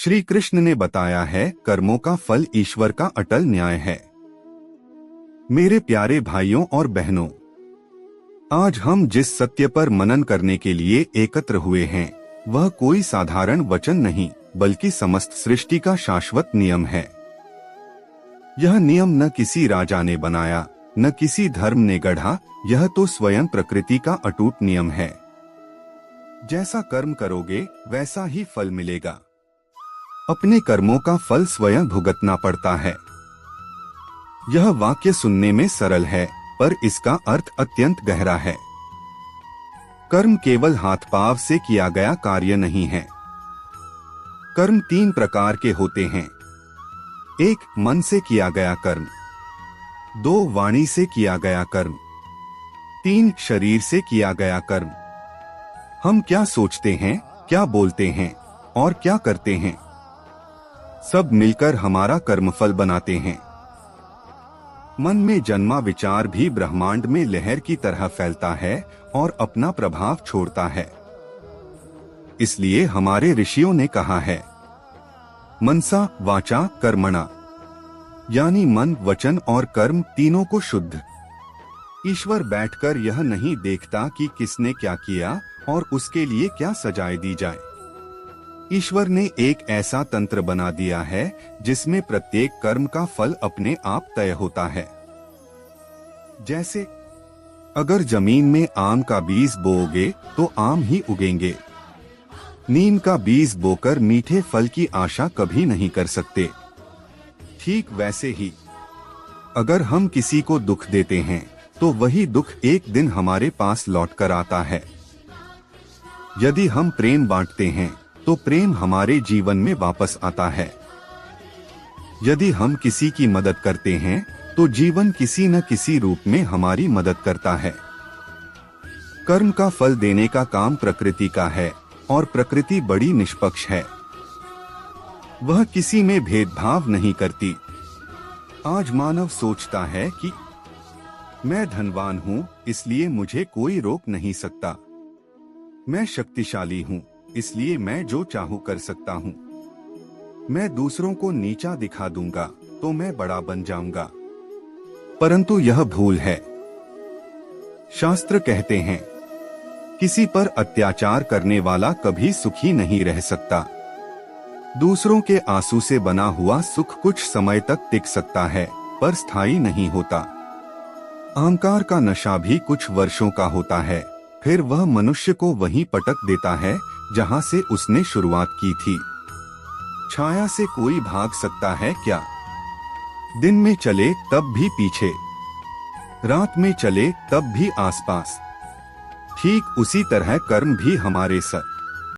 श्री कृष्ण ने बताया है, कर्मों का फल ईश्वर का अटल न्याय है। मेरे प्यारे भाइयों और बहनों, आज हम जिस सत्य पर मनन करने के लिए एकत्र हुए हैं, वह कोई साधारण वचन नहीं, बल्कि समस्त सृष्टि का शाश्वत नियम है। यह नियम न किसी राजा ने बनाया, न किसी धर्म ने गढ़ा, यह तो स्वयं प्रकृति का अटूट नियम है। जैसा कर्म करोगे वैसा ही फल मिलेगा। अपने कर्मों का फल स्वयं भुगतना पड़ता है। यह वाक्य सुनने में सरल है, पर इसका अर्थ अत्यंत गहरा है। कर्म केवल हाथ पांव से किया गया कार्य नहीं है। कर्म 3 प्रकार के होते हैं। 1 मन से किया गया कर्म, 2 वाणी से किया गया कर्म, 3 शरीर से किया गया कर्म। हम क्या सोचते हैं, क्या बोलते हैं और क्या करते हैं, सब मिलकर हमारा कर्मफल बनाते हैं। मन में जन्मा विचार भी ब्रह्मांड में लहर की तरह फैलता है और अपना प्रभाव छोड़ता है। इसलिए हमारे ऋषियों ने कहा है, मनसा वाचा कर्मणा, यानी मन, वचन और कर्म तीनों को शुद्ध। ईश्वर बैठकर यह नहीं देखता कि किसने क्या किया और उसके लिए क्या सजाएं दी जाए। ईश्वर ने एक ऐसा तंत्र बना दिया है जिसमें प्रत्येक कर्म का फल अपने आप तय होता है। जैसे अगर जमीन में आम का बीज बोओगे तो आम ही उगेंगे। नीम का बीज बोकर मीठे फल की आशा कभी नहीं कर सकते। ठीक वैसे ही अगर हम किसी को दुख देते हैं तो वही दुख एक दिन हमारे पास लौट कर आता है। यदि हम प्रेम बांटते हैं तो प्रेम हमारे जीवन में वापस आता है। यदि हम किसी की मदद करते हैं तो जीवन किसी न किसी रूप में हमारी मदद करता है। कर्म का फल देने का काम प्रकृति का है और प्रकृति बड़ी निष्पक्ष है। वह किसी में भेदभाव नहीं करती। आज मानव सोचता है कि मैं धनवान हूं, इसलिए मुझे कोई रोक नहीं सकता। मैं शक्तिशाली हूं, इसलिए मैं जो चाहूं कर सकता हूं। मैं दूसरों को नीचा दिखा दूंगा तो मैं बड़ा बन जाऊंगा। परंतु यह भूल है। शास्त्र कहते हैं, किसी पर अत्याचार करने वाला कभी सुखी नहीं रह सकता। दूसरों के आंसू से बना हुआ सुख कुछ समय तक टिक सकता है, पर स्थायी नहीं होता। अहंकार का नशा भी कुछ वर्षों का होता है, फिर वह मनुष्य को वहीं पटक देता है जहां से उसने शुरुआत की थी। छाया से कोई भाग सकता है क्या? दिन में चले तब भी पीछे, रात में चले तब भी आसपास। ठीक उसी तरह कर्म भी हमारे